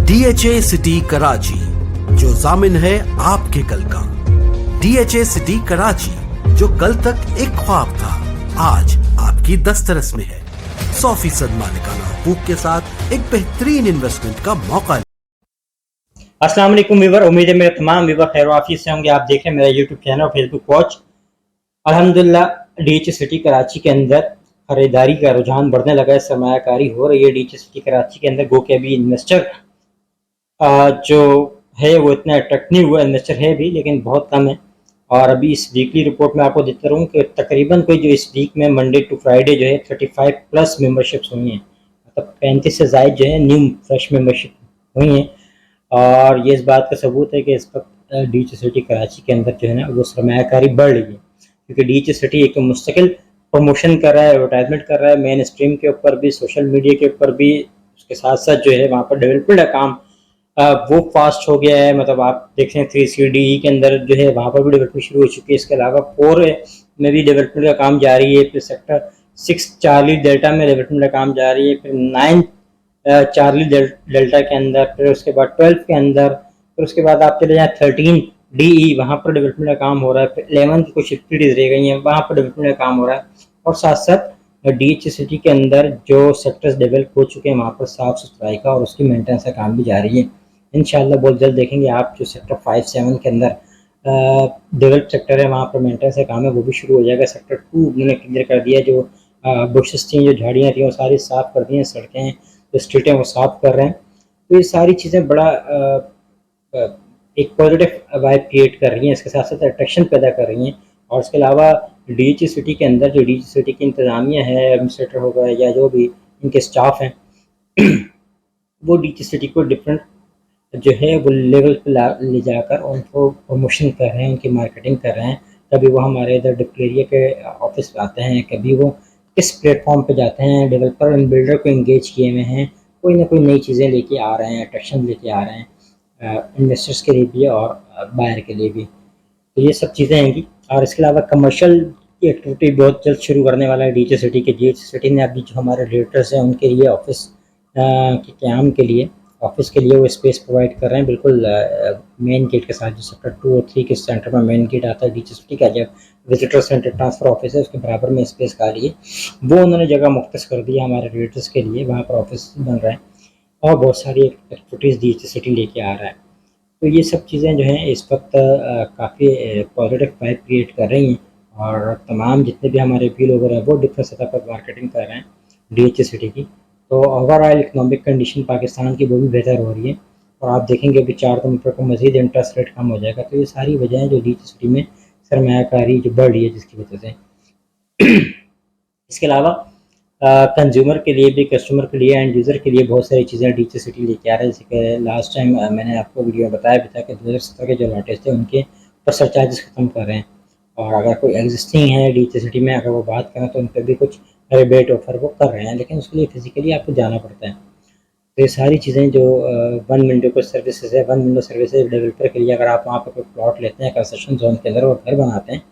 DHA city Karachi, जो जामिन है आपके कल का। DHA सिटी कराची, जो कल तक एक ख्वाब था, आज आपकी दस्तरस में है। 100% मालिकाना हकूक के साथ एक बेहतरीन इन्वेस्टमेंट का मौका। अस्सलाम वालेकुम व्यूअर, उम्मीद है मेरे तमाम व्यूअर खैर वाफियत से होंगे। आप देख रहे हैं मेरा यूट्यूब चैनल और फेसबुक वॉच। अल्हम्दुलिल्लाह DHA सिटी कराची के अंदर खरीदारी का रुझान बढ़ने लगा है, सरमायाकारी हो रही है। DHA सिटी कराची के अंदर गो के अभी इन्वेस्टर जो है वो इतना अट्रैक्ट नहीं हुआ, इन्वेस्टर है भी लेकिन बहुत कम है। और अभी इस वीकली रिपोर्ट में आपको देता रहूँ कि तकरीबन कोई जो इस वीक में मंडे टू फ्राइडे जो है 35 प्लस मेंबरशिप्स हुई हैं, मतलब 35 से ज़ायद जो है न्यू फ्रेश मेंबरशिप हुई हैं। और ये इस बात का सबूत है कि इस वक्त DHA सिटी कराची के अंदर जो है ना वो सरमायाकारी बढ़ रही है, क्योंकि DHA सिटी एक तो मुस्तकिल प्रमोशन कर रहा है, एडवर्टाइजमेंट कर रहा है, मेन स्ट्रीम के ऊपर भी, सोशल मीडिया के ऊपर भी। उसके साथ साथ जो है वहाँ पर डेवलपमेंट का काम वो फास्ट हो गया है। मतलब आप देख रहे हैं 3CDE के अंदर जो है वहाँ पर भी डेवलपमेंट शुरू हो चुकी है। इसके अलावा 4 में भी डेवलपमेंट का काम जारी है। फिर सेक्टर 6 चार्ली डेल्टा में डेवलपमेंट का काम जारी है। फिर 9 चार्ली डेल्टा के अंदर, फिर उसके बाद 12 के अंदर, फिर उसके बाद आप चले जाएँ 13DE, वहाँ पर डेवलपमेंट का काम हो रहा है। फिर 11 की कुछ एक्टिविटीज़ रह गई हैं, वहाँ पर डेवलपमेंट का काम हो रहा है। और साथ साथ DHA सिटी के अंदर जो सेक्टर्स डेवलप हो चुके हैं वहाँ पर साफ़ सुथराई का और उसकी मेंटेनेंस का काम भी जारी है। इंशाल्लाह बहुत जल्द देखेंगे आप जो सेक्टर 5-7 के अंदर डेवलप सेक्टर है वहाँ पर मेंटेनेंस का काम है वो भी शुरू हो जाएगा। सेक्टर 2 उन्होंने क्लियर कर दिया, जो बुशेस थी, जो झाड़ियाँ थी वो सारी साफ़ कर दी हैं, सड़कें जो स्ट्रीटें वो साफ़ कर रहे हैं। तो ये सारी चीज़ें बड़ा एक पॉजिटिव वाइब क्रिएट कर रही हैं, इसके साथ साथ अट्रैक्शन पैदा कर रही हैं। और इसके अलावा DHA सिटी के अंदर जो DHA सिटी की इंतज़ामिया है, एडमिनिस्ट्रेटर होगा या जो भी इनके स्टाफ हैं वो DHA सिटी को डिफरेंट जो है वो लेवल पे ले जाकर उनको प्रमोशन कर रहे हैं, उनकी मार्केटिंग कर रहे हैं। कभी वो हमारे इधर डिप्लेरिया के ऑफिस आते हैं, कभी वो किस प्लेटफॉर्म पे जाते हैं, डेवलपर एंड बिल्डर को इंगेज किए हुए हैं, कोई ना कोई नई चीज़ें लेके आ रहे हैं, अट्रैक्शन लेके आ रहे हैं इन्वेस्टर्स के लिए भी और बायर के लिए भी। तो ये सब चीज़ें हैं। और इसके अलावा कमर्शियल की एक्टिविटी बहुत जल्द शुरू करने वाला है DHA सिटी के। DHA सिटी ने अभी जो हमारे रेटर्स हैं उनके लिए ऑफिस के क़याम के लिए ऑफिस के लिए वो स्पेस प्रोवाइड कर रहे हैं, बिल्कुल मेन गेट के साथ। जो सेक्टर 2 और 3 के सेंटर में मेन गेट आता है DHA सिटी का, जब विजिटर सेंटर ट्रांसफ़र ऑफिस है उसके बराबर में स्पेस खाली है, वो उन्होंने जगह मुख्तस कर दी है हमारे रेटर्स के लिए। वहाँ पर ऑफिस बन रहा है और बहुत सारी एक्टिविटीज़ DHA सिटी लेके आ रहा है। तो ये सब चीज़ें जो हैं इस वक्त काफ़ी पॉजिटिव वाइब क्रिएट कर रही हैं। और तमाम जितने भी हमारे व्यूअर लोग हैं वो डिफरेंट सतह पर मार्केटिंग कर रहे हैं DHA सिटी की। तो ओवरऑल इकनॉमिक कंडीशन पाकिस्तान की वो भी बेहतर हो रही है। और आप देखेंगे अभी 4 नवंबर को मज़ीद इंटरेस्ट रेट कम हो जाएगा। तो ये सारी वजह जो DHA सिटी में सरमायाकारी जो बढ़ रही है जिसकी वजह से। इसके अलावा कंज्यूमर के लिए भी, कस्टमर के लिए, एंड यूज़र के लिए बहुत सारी चीज़ें DHA सिटी लेके आ रहा है। जैसे कि लास्ट टाइम मैंने आपको वीडियो में बताया भी था कि 2017 के जो लॉटेज थे उनके पर सरचार्जेस ख़त्म कर रहे हैं। और अगर कोई एग्जिस्टिंग है DHA सिटी में, अगर वो बात करें तो उन पर भी कुछ रिबेट ऑफर वो कर रहे हैं, लेकिन उसके लिए फिजिकली आपको जाना पड़ता है। तो ये सारी चीज़ें जो वन विंडो को सर्विसेज है, वन विंडो सर्विसेज डेवलपर के लिए, अगर आप वहाँ पर कोई प्लॉट लेते हैं कंस्ट्रक्शन जोन के अंदर और घर बनाते हैं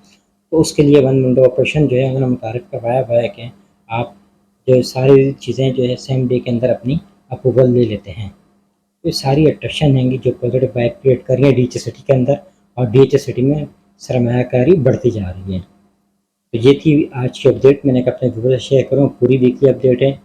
तो उसके लिए वन विंडो ऑपरेशन जो है उन्होंने मुतारिफ करवाया हुआ है कि आप जो सारी चीज़ें जो है सेम डे के अंदर अपनी अप्रूवल ले लेते हैं। तो ये सारी अट्रैक्शन हैं जो पॉजिटिव वाइब क्रिएट कर रही है DHA सिटी के अंदर, और DHA सिटी में सरमायाकारी बढ़ती जा रही है। तो ये थी आज की अपडेट, मैंने कहा अपने व्यूअर्स से शेयर करूँ। पूरी वीकली अपडेट है।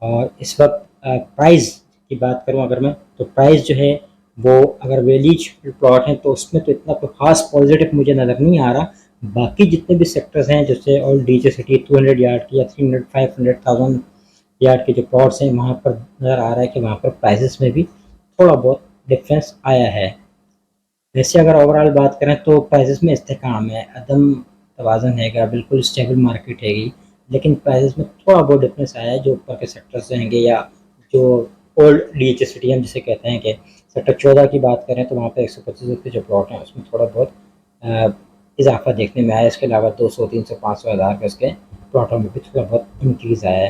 और इस वक्त प्राइस की बात करूँ अगर मैं, तो प्राइस जो है वो अगर वेलीज प्लॉट हैं तो उसमें तो इतना कोई ख़ास पॉजिटिव मुझे नज़र नहीं आ रहा। बाकी जितने भी सेक्टर्स हैं जैसे और DHA सिटी 200 यार्ड की या 300, 500,000 यार्ड के जो प्लॉट्स हैं वहाँ पर नज़र आ रहा है कि वहाँ पर प्राइसेस में भी थोड़ा बहुत डिफरेंस आया है। वैसे अगर ओवरऑल बात करें तो प्राइसेस में इस्तेकाम है, अदम तवाज़न हैगा, बिल्कुल स्टेबल मार्केट हैगी। लेकिन प्राइसेस में थोड़ा बहुत डिफरेंस आया है। जो ऊपर के सेक्टर्स रहेंगे या जो ओल्ड DHA सिटी हम जिसे कहते हैं कि सेक्टर 14 की बात करें तो वहाँ पर 125 रुपये जो प्लॉट हैं उसमें थोड़ा बहुत इजाफा देखने में आया। इसके अलावा 200, 300, 500 हज़ार के उसके प्लॉटों में भी थोड़ा बहुत इंक्रीज़ आया है।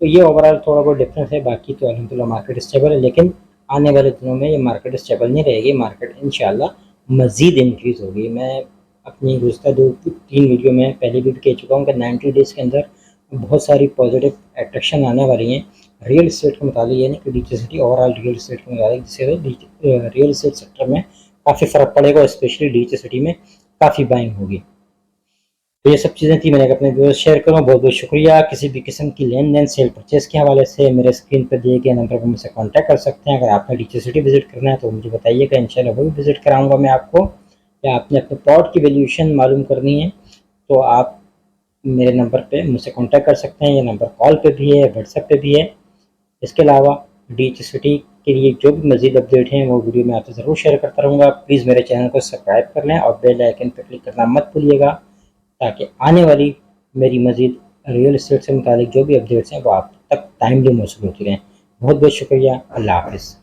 तो ये ओवरऑल थोड़ा बहुत डिफरेंस है। बाकी तो अल्हम्दुलिल्लाह मार्केट स्टेबल है, लेकिन आने वाले दिनों में ये मार्केट स्टेबल नहीं रहेगी। मार्केट इंशाल्लाह मज़ीद इंक्रीज़ होगी। मैं अपनी गुज़श्ता 2-3 वीडियो में पहले भी कह चुका हूँ कि 90 डेज़ के अंदर बहुत सारी पॉजिटिव अट्रैक्शन आने वाली हैं। रियल इस्टेट के मुताबिक, यानी कि DH city overall real estate के मुताबिक, जिससे रियल इस्टेट सेक्टर में काफ़ी फ़र्क पड़ेगा और स्पेशली डीएच सिटी में काफ़ी बाइंग होगी। तो ये सब चीज़ें थी, मैंने अपने व्यूअर्स शेयर करूँ। बहुत बहुत शुक्रिया। किसी भी किस्म की लेन देन सेल परचेज़ के हवाले से मेरे स्क्रीन पर दिए गए नंबर पर मुझसे कॉन्टैक्ट कर सकते हैं। अगर आपने डीएच सिटी विज़िट करना है तो मुझे बताइएगा, इंशाल्लाह वो भी विज़िट कराऊँगा मैं आपको। या आपने अपने प्लॉट की वैल्यूएशन मालूम करनी है तो आप मेरे नंबर पे मुझसे कांटेक्ट कर सकते हैं। ये नंबर कॉल पे भी है, व्हाट्सएप पे भी है। इसके अलावा डीएच सिटी के लिए जो भी मज़ीद अपडेट हैं वो वीडियो मैं आपसे ज़रूर शेयर करता रहूँगा। प्लीज़ मेरे चैनल को सब्सक्राइब कर लें और बेल आइकन पर क्लिक करना मत भूलिएगा, ताकि आने वाली मेरी मज़ीद रियल इस्टेट से मुतालिक जो भी अपडेट्स हैं वो आप तक टाइमली मौसूल होती रहें। बहुत बहुत शुक्रिया। अल्लाह हाफ़िज़।